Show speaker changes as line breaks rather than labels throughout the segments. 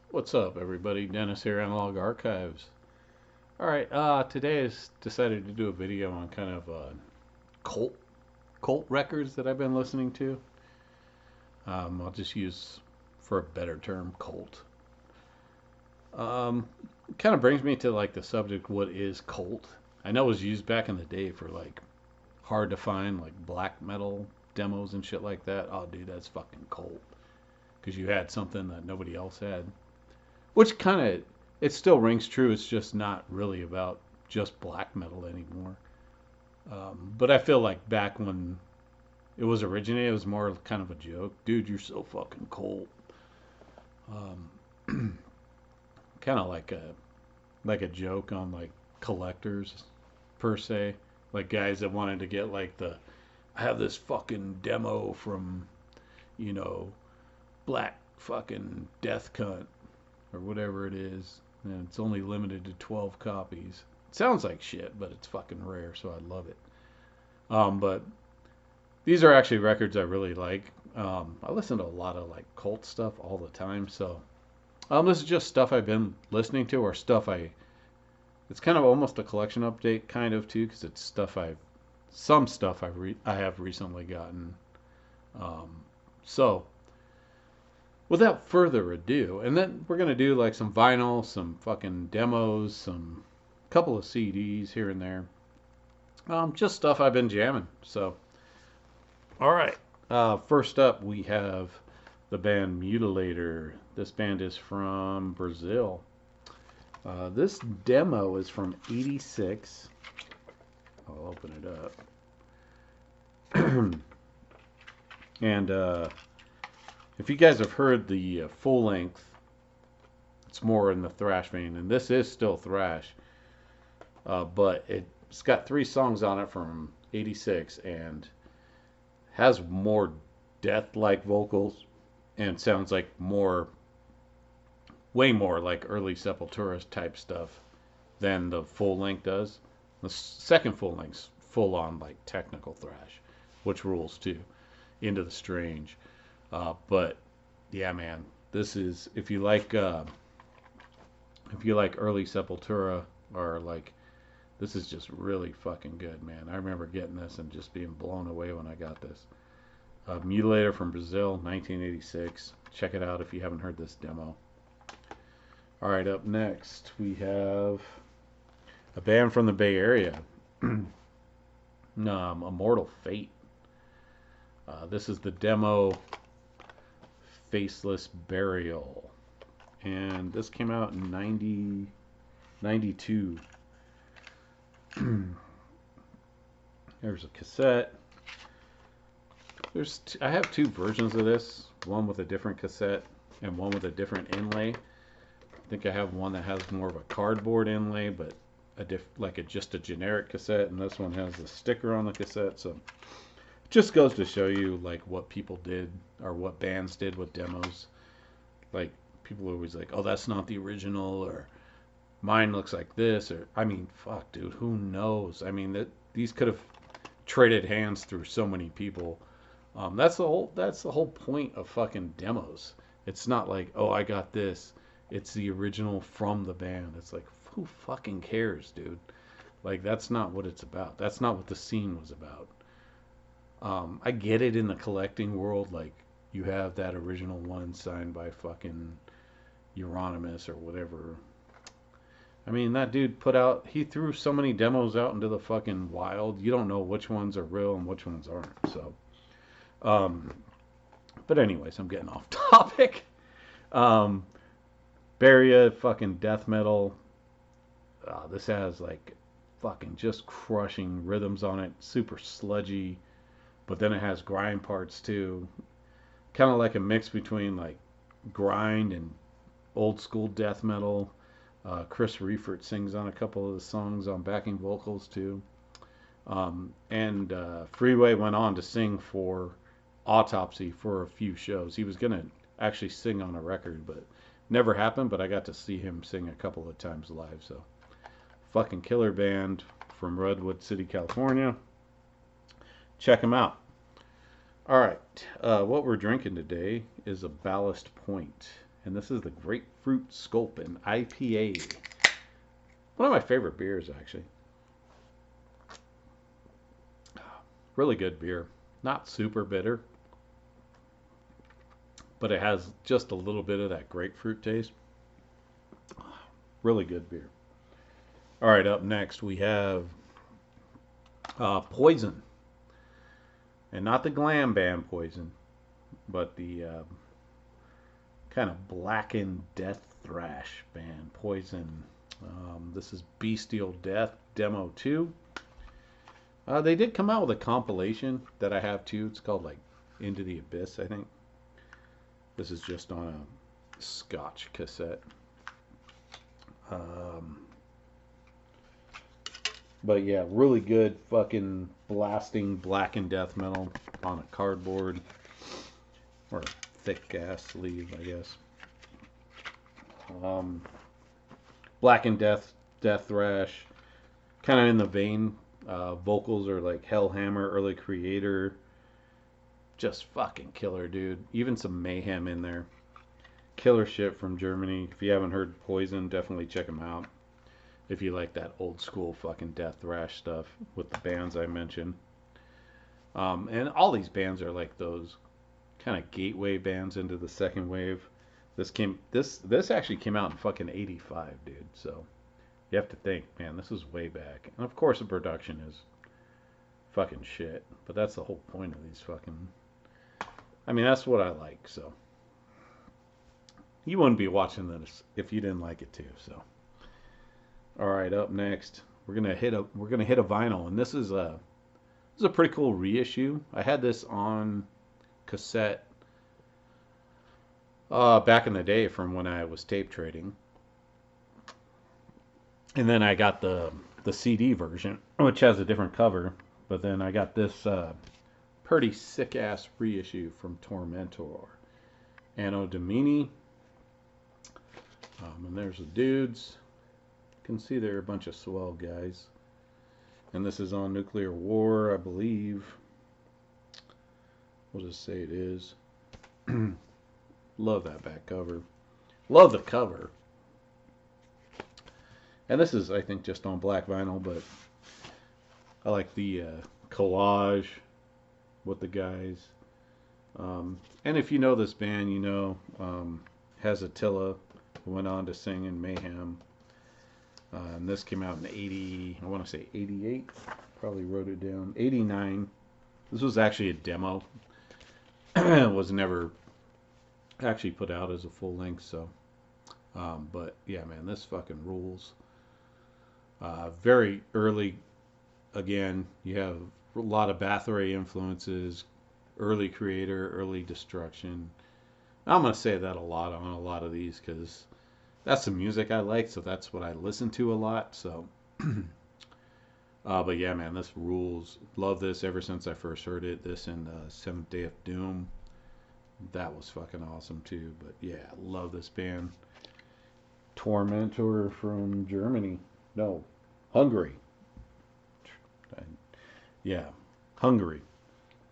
What's up, everybody? Dennis here, Analog Archives. All right, today I decided to do a video on kind of cult cult records that I've been listening to. I'll just use, for a better term, cult. Um, Kind of brings me to like the subject, what is cult? I know it was used back in the day for like hard to find like black metal demos and shit like that. Oh, dude, that's fucking cult because you had something that nobody else had. Which kind of it still rings true. It's just not really about just black metal anymore. But I feel like back when it was originated, it was more kind of a joke. Dude, you're so fucking cold. Um, Kind of like a joke on like collectors per se, like guys that wanted to get like the I have this fucking demo from you know black fucking death cunt or whatever it is, and it's only limited to 12 copies. It sounds like shit, but it's fucking rare, so I love it. But these are actually records I really like. I listen to a lot of like cult stuff all the time, so this is just stuff I've been listening to or stuff I. It's kind of almost a collection update, kind of too, because it's stuff I've some stuff I have recently gotten. Um, so without further ado, and then we're gonna do like some vinyl, some fucking demos, some couple of CDs here and there. Just stuff I've been jamming. So, all right. First up, we have the band Mutilator. This band is from Brazil. This demo is from '86. I'll open it up. And if you guys have heard the full length, it's more in the thrash vein, and this is still thrash, but it's got 3 songs on it from '86 and has more death-like vocals and sounds like way more like early Sepultura type stuff than the full length does. The second full length's full on like technical thrash, which rules too, into the strange. But yeah, man, this is if you like early Sepultura or like this is just really fucking good, man. I remember getting this and just being blown away when I got this. Mutilator from Brazil, 1986. Check it out if you haven't heard this demo. All right, up next we have a band from the Bay Area, Immortal Fate. This is the demo Faceless Burial. And this came out in 92. There's a cassette. I have 2 versions of this, one with a different cassette and one with a different inlay. I think I have one that has more of a cardboard inlay, but just a generic cassette, and this one has a sticker on the cassette. So it just goes to show you like what people did or what bands did with demos. Like people are always like, "Oh, that's not the original," or "Mine looks like this," or I mean, fuck, dude, who knows? I mean, these could have traded hands through so many people. That's the whole point of fucking demos. It's not like, oh, I got this. It's the original from the band. It's like, who fucking cares, dude? Like, that's not what it's about. That's not what the scene was about. I get it in the collecting world. Like, you have that original one signed by fucking Euronymous or whatever. I mean, that dude he threw so many demos out into the fucking wild. You don't know which ones are real and which ones aren't. So, um, but anyways, I'm getting off topic. Um, Baria, fucking death metal. This has like fucking just crushing rhythms on it, super sludgy, but then it has grind parts too. Kind of like a mix between like grind and old school death metal. Chris Reifert sings on a couple of the songs on backing vocals too. And Freeway went on to sing for Autopsy for a few shows. He was going to actually sing on a record, but never happened. But I got to see him sing a couple of times live. So, fucking killer band from Redwood City, California. Check them out. All right, what we're drinking today is a Ballast Point, and this is the Grapefruit Sculpin IPA. One of my favorite beers, actually. Really good beer. Not super bitter, but it has just a little bit of that grapefruit taste. Really good beer. All right, up next we have Poison. And not the glam band Poison, but the kind of blackened death thrash band Poison. This is Bestial Death Demo 2. They did come out with a compilation that I have too. It's called like Into the Abyss, I think. This is just on a Scotch cassette. But yeah, really good fucking blasting blackened death metal on a cardboard or a thick ass sleeve, I guess. Blackened death thrash, kind of in the vein. Vocals are like Hellhammer, Early Creator. Just fucking killer, dude. Even some mayhem in there. Killer shit from Germany. If you haven't heard Poison, definitely check them out. If you like that old school fucking death thrash stuff with the bands I mentioned. And all these bands are like those kind of gateway bands into the second wave. This actually came out in fucking 85, dude. So you have to think, man, this is way back. And of course the production is fucking shit. But that's the whole point of these fucking... I mean, that's what I like, so... You wouldn't be watching this if you didn't like it too, so... Alright, up next, we're gonna hit a vinyl, and this is a pretty cool reissue. I had this on cassette back in the day from when I was tape trading. And then I got the CD version, which has a different cover. But then I got this pretty sick-ass reissue from Tormentor. Anno Domini. And there's the dudes. You can see they're a bunch of swell guys. And this is on Nuclear War, I believe. We'll just say it is. Love that back cover. Love the cover. And this is, I think, just on black vinyl, but I like the collage with the guys. And if you know this band, you know Hezatilla, who went on to sing in Mayhem. And this came out in 80, I want to say 88. Probably wrote it down. 89. This was actually a demo. It was never actually put out as a full length, so. But yeah, man, this fucking rules. Very early, again, you have a lot of Bathory influences, Early Creator, Early Destruction. I'm going to say that a lot on a lot of these because that's the music I like, so that's what I listen to a lot. So, but yeah, man, this rules. Love this ever since I first heard it. This and Seventh Day of Doom. That was fucking awesome too. But yeah, love this band. Tormentor from Germany. No, Hungary. Yeah, Hungary.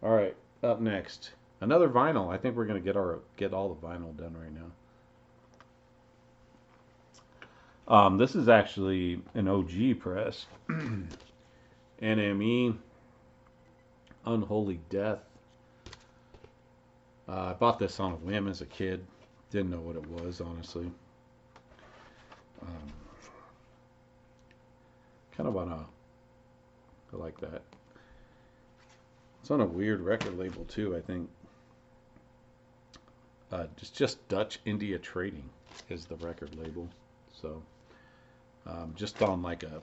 All right, up next, another vinyl. I think we're gonna get all the vinyl done right now. This is actually an OG press. NME, Unholy Death. I bought this on a whim as a kid. Didn't know what it was, honestly. Kind of on a... I like that. It's on a weird record label, too, I think. Just Dutch India Trading is the record label. So, just on like a...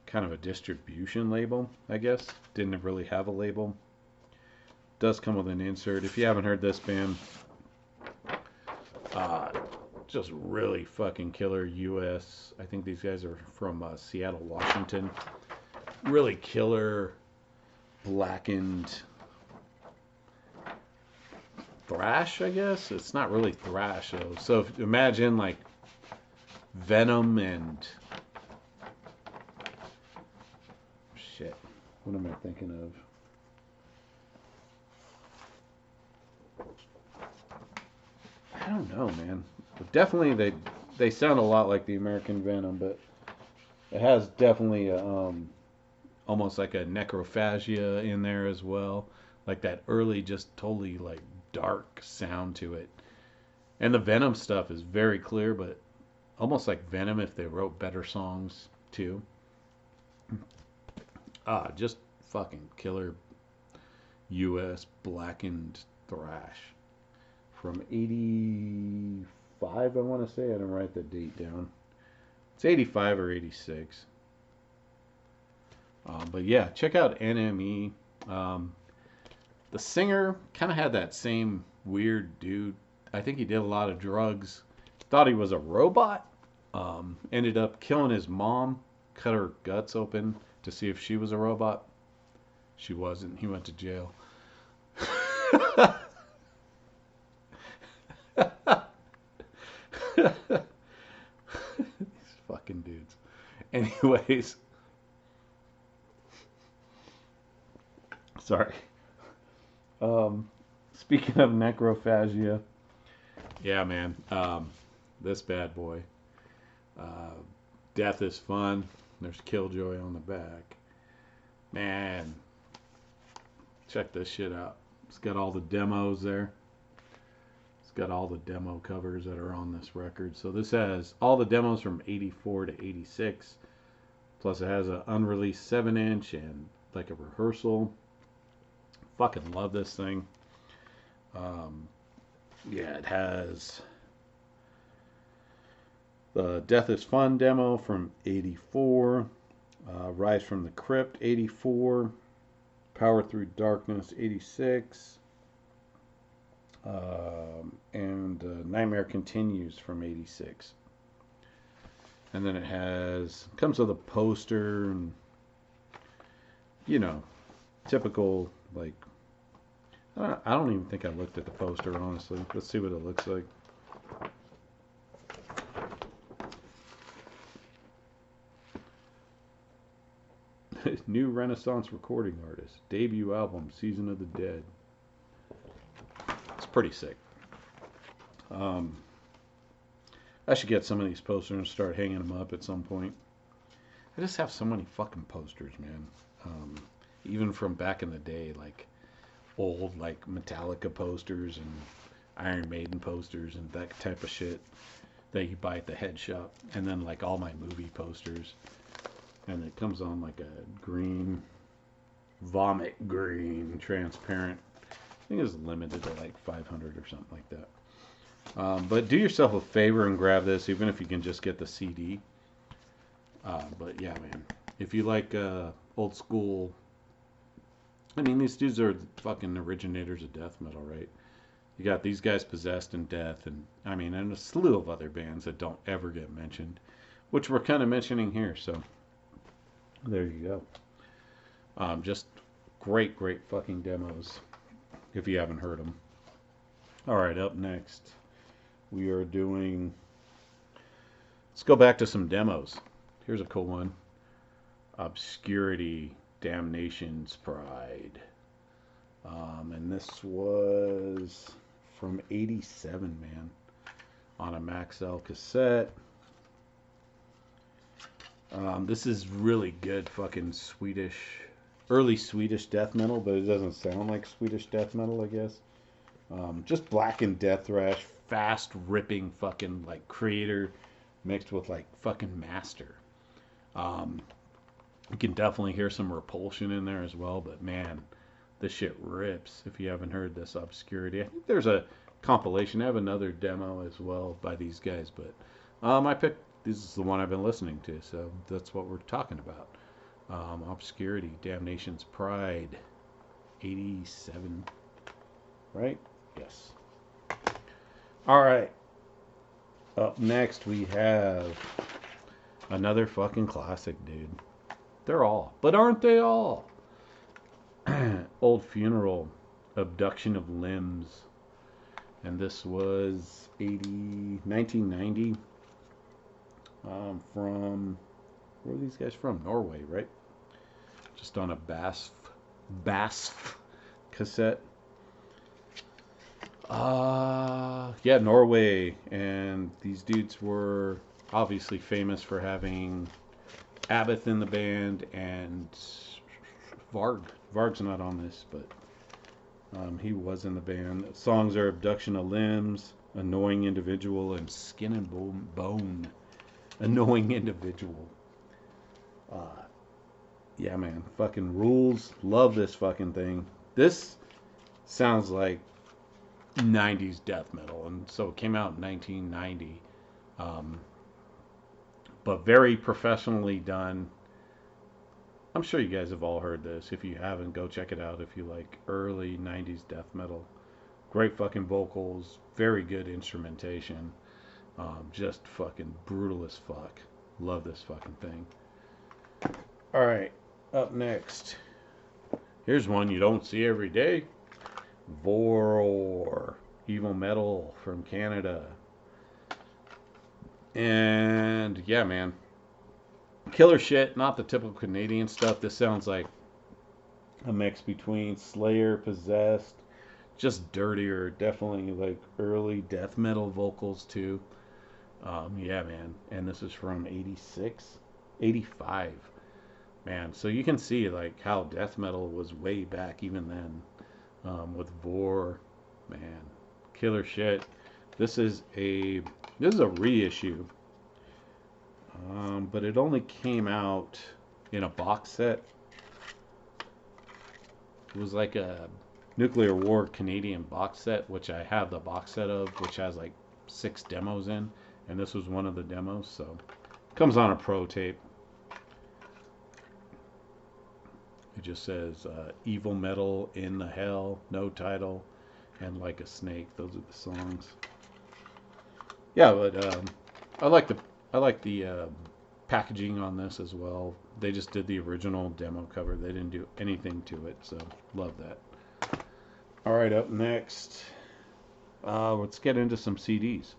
kind of a distribution label, I guess. Didn't really have a label. Does come with an insert. If you haven't heard this band, just really fucking killer US. I think these guys are from Seattle, Washington. Really killer, blackened thrash, I guess. It's not really thrash though. So if, imagine like Venom and shit. What am I thinking of? don't know, man. But definitely they sound a lot like the American Venom, but it has definitely almost like a necrophagia in there as well, like that early just totally like dark sound to it. And the Venom stuff is very clear, but almost like Venom if they wrote better songs too. Just fucking killer U.S. blackened thrash from '85. I want to say I didn't write the date down. It's '85 or '86. But yeah, check out NME. Um, the singer kind of had that same weird dude. I think he did a lot of drugs. Thought he was a robot. Ended up killing his mom. Cut her guts open to see if she was a robot. She wasn't. He went to jail. These fucking dudes. Anyways, sorry. Speaking of necrophagia, yeah, man. This bad boy. Uh, Death is fun. There's Killjoy on the back. Man, check this shit out. It's got all the demos there. It's got all the demo covers that are on this record. So this has all the demos from '84 to '86. Plus it has an unreleased 7-inch and like a rehearsal. Fucking love this thing. Yeah, it has the Death is Fun demo from '84. Rise from the Crypt, '84. Power Through Darkness, '86. And Nightmare Continues from '86. And then it comes with a poster and, you know, typical, like, I don't even think I looked at the poster, honestly. Let's see what it looks like. New Renaissance recording artist. Debut album, Season of the Dead. It's pretty sick. I should get some of these posters and start hanging them up at some point. I just have so many fucking posters, man. Even from back in the day, like old like Metallica posters and Iron Maiden posters and that type of shit that you buy at the head shop. And then like all my movie posters. And it comes on like a green, vomit green, transparent. I think it's limited to like 500 or something like that. But do yourself a favor and grab this, even if you can just get the CD. But yeah, man, if you like old school, I mean, these dudes are fucking originators of death metal, right? You got these guys Possessed and Death, and I mean, and a slew of other bands that don't ever get mentioned, which we're kind of mentioning here. So there you go. Just great, great fucking demos if you haven't heard them. All right, up next, we are doing. Let's go back to some demos. Here's a cool one. Obscurity, Damnation's Pride. And this was from '87, man, on a Maxell cassette. This is really good fucking early Swedish death metal, but it doesn't sound like Swedish death metal, I guess. Just blackened death thrash, fast ripping fucking like Creator mixed with like fucking Master. You can definitely hear some Repulsion in there as well, but man, this shit rips if you haven't heard this Obscurity. I think there's a compilation. I have another demo as well by these guys, but I picked, this is the one I've been listening to, so that's what we're talking about. Obscurity, Damnation's Pride, '87, right? Yes. All right. Up next, we have another fucking classic, dude. They're all, but aren't they all? Old Funeral, Abduction of Limbs. And this was 1990. From, where are these guys from? Norway, right? Just on a BASF cassette. Yeah, Norway, and these dudes were obviously famous for having Abbott in the band and Varg. Varg's not on this, but he was in the band. Songs are Abduction of Limbs, Annoying Individual, and Skin and Bone. Annoying Individual. Uh, yeah, man. Fucking rules. Love this fucking thing. This sounds like 90s death metal, and so it came out in 1990. Um, but very professionally done. I'm sure you guys have all heard this. If you haven't, go check it out if you like early 90s death metal. Great fucking vocals, very good instrumentation. Just fucking brutal as fuck. Love this fucking thing. Alright, up next. Here's one you don't see every day. Voror. Evil metal from Canada. And yeah, man. Killer shit, not the typical Canadian stuff. This sounds like a mix between Slayer, Possessed, just dirtier, definitely like early death metal vocals too. Yeah, man. And this is from 86, 85. Man, so you can see like how death metal was way back even then. With Vor, man, killer shit. This is a reissue, but it only came out in a box set. It was like a Nuclear War Canadian box set, which I have the box set of, which has like 6 demos in, and this was one of the demos. So it comes on a pro tape. It just says Evil Metal in the Hell, no title, and Like a Snake. Those are the songs. Yeah, but I like the packaging on this as well. They just did the original demo cover. They didn't do anything to it, so love that. All right, up next, let's get into some CDs.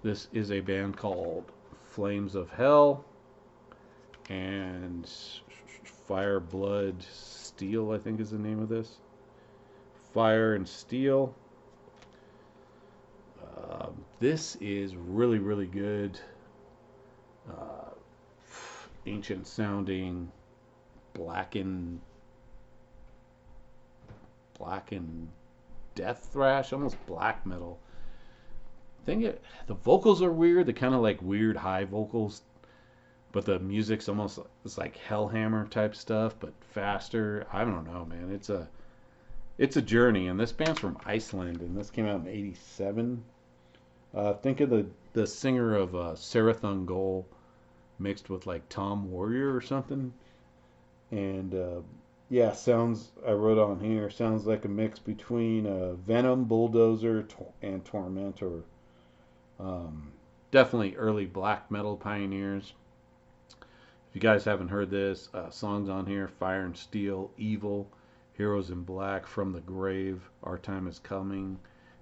This is a band called Flames of Hell and Fire, Blood, Steel, I think is the name of this. Fire and Steel. This is really, really good. Uh, Ancient sounding, blackened death thrash, almost black metal. The vocals are weird. They're kind of like weird high vocals, but the music's almost it's like Hellhammer type stuff, but faster. I don't know, man. It's a journey, and this band's from Iceland, and this came out in '87. Think of the singer of Serathon Goal mixed with like Tom Warrior or something, and yeah, sounds I wrote on here sounds like a mix between Venom, Bulldozer, and Tormentor. Definitely early black metal pioneers. If you guys haven't heard this, songs on here: Fire and Steel, Evil, Heroes in Black, From the Grave, Our Time is Coming,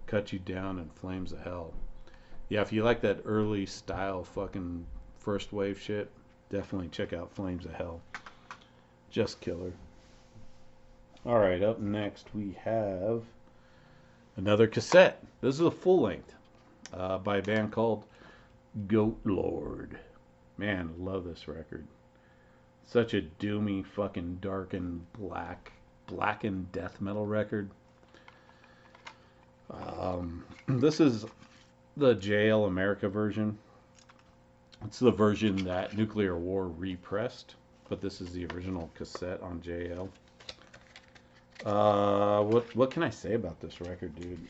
Cut You Down, and Flames of Hell. Yeah, if you like that early style fucking first wave shit, definitely check out Flames of Hell. Just killer. All right, up next we have another cassette. This is a full length by a band called Goat Lord. Man, I love this record. Such a doomy, fucking darkened, blackened death metal record. This is the JL America version. It's the version that Nuclear War repressed, but this is the original cassette on JL. What can I say about this record, dude?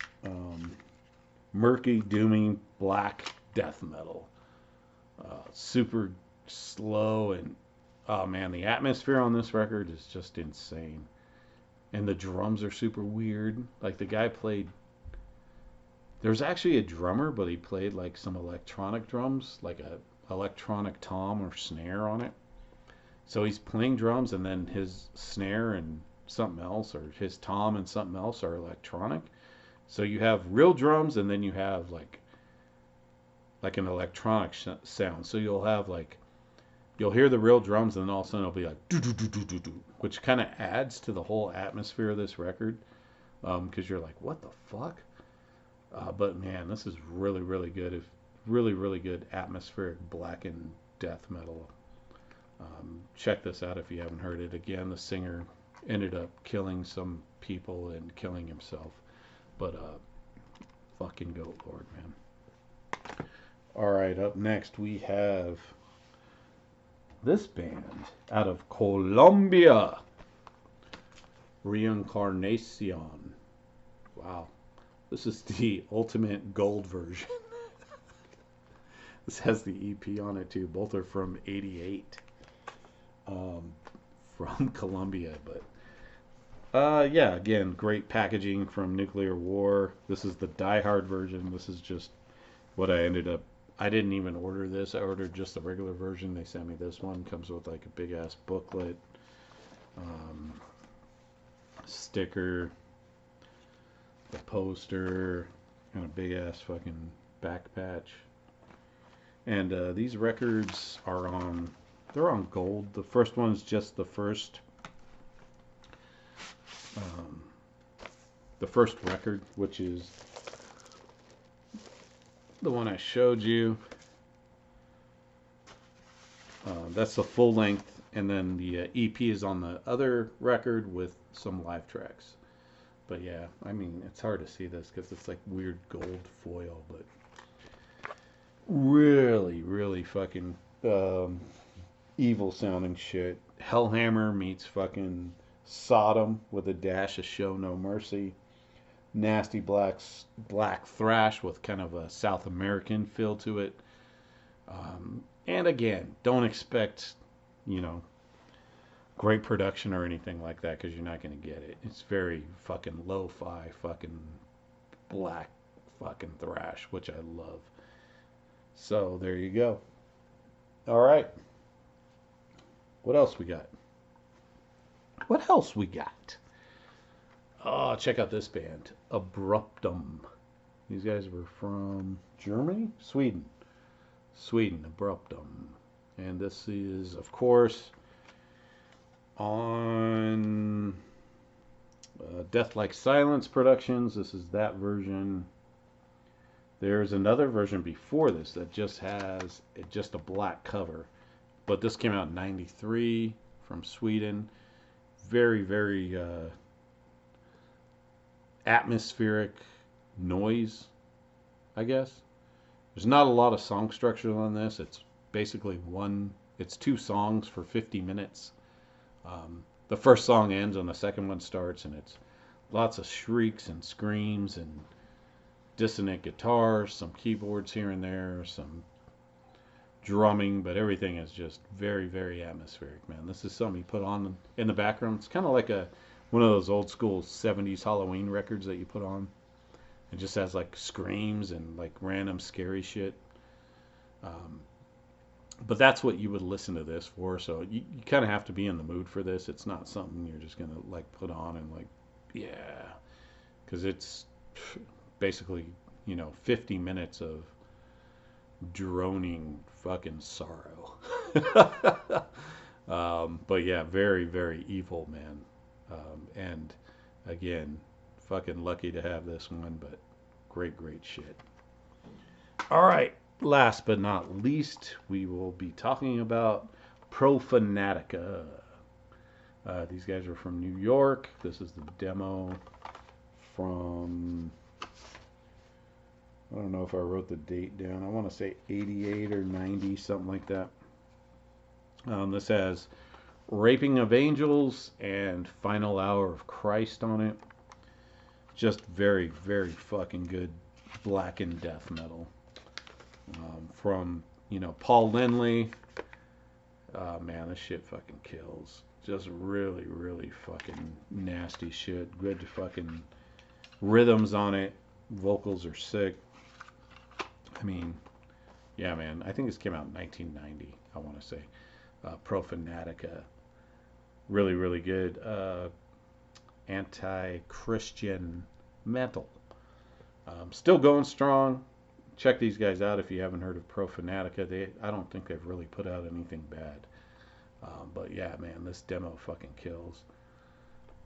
Murky, doomy, black death metal. Super slow and oh man, the atmosphere on this record is just insane. And the drums are super weird. Like the guy played. There's actually a drummer, but he played like some electronic drums, like a electronic tom or snare on it. So he's playing drums, and then his snare and something else, or his tom and something else, are electronic. So you have real drums, and then you have like an electronic sound. So you'll have like you'll hear the real drums, and then all of a sudden it'll be like do do do do do do, which kind of adds to the whole atmosphere of this record. because you're like, what the fuck? But man, this is really, really good. If really, really good atmospheric black and death metal. Check this out if you haven't heard it. Again, the singer ended up killing some people and killing himself. But fucking goat lord, man. All right, up next we have this band out of Colombia, Reincarnacion. Wow, this is the ultimate gold version. This has the EP on it too. Both are from '88, from Colombia. But yeah, again, great packaging from Nuclear War. This is the Die Hard version. This is just what I ended up. I didn't even order this. I ordered just the regular version. They sent me this one. Comes with like a big ass booklet, um, sticker, the poster, and a big ass fucking back patch. And these records are on. They're on gold. The first one's just um, the first record, which is the one I showed you. That's the full length, and then the EP is on the other record with some live tracks. But yeah, I mean, it's hard to see this because it's like weird gold foil, but really, really fucking evil sounding shit. Hellhammer meets fucking Sodom with a dash of Show No Mercy. Nasty black thrash with kind of a South American feel to it. And again, don't expect, you know, great production or anything like that because you're not going to get it. It's very fucking lo-fi, fucking black fucking thrash, which I love. So there you go. All right. What else we got? What else we got? Oh, check out this band, Abruptum. These guys were from Germany? Sweden. Sweden, Abruptum. And this is, of course, on Death Like Silence Productions. This is that version. There's another version before this that just has just a black cover. But this came out in '93 from Sweden. Very, very atmospheric noise, I guess. There's not a lot of song structure on this. It's basically it's two songs for 50 minutes. The first song ends and the second one starts, and it's lots of shrieks and screams and dissonant guitars, some keyboards here and there, some drumming, but everything is just very, very atmospheric, man. This is something you put on in the background. It's kind of like one of those old school 70s Halloween records that you put on. It just has like screams and like random scary shit. But that's what you would listen to this for. So you kind of have to be in the mood for this. It's not something you're just gonna like put on and like, yeah, because it's basically 50 minutes of droning fucking sorrow. But yeah, very, very evil, man. And again, fucking lucky to have this one, but great, great shit. All right, last but not least, we will be talking about Profanatica. These guys are from New York. This is the demo from, I don't know if I wrote the date down. I want to say 88 or 90, something like that. This has Raping of Angels and Final Hour of Christ on it. Just very, very fucking good black and death metal. From, Paul Lindley. Man, this shit fucking kills. Just really, really fucking nasty shit. Good fucking rhythms on it. Vocals are sick. I mean, yeah, man. I think this came out in 1990, I want to say. Profanatica. Really, really good. Anti-Christian metal. Still going strong. Check these guys out if you haven't heard of Profanatica. I don't think they've really put out anything bad. But yeah, man, this demo fucking kills.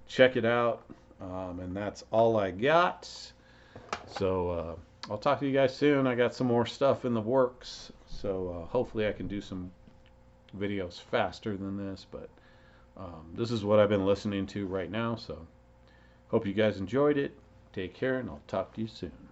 Check it out. And that's all I got. So I'll talk to you guys soon. I got some more stuff in the works. So hopefully I can do some videos faster than this. But this is what I've been listening to right now. So hope you guys enjoyed it. Take care, and I'll talk to you soon.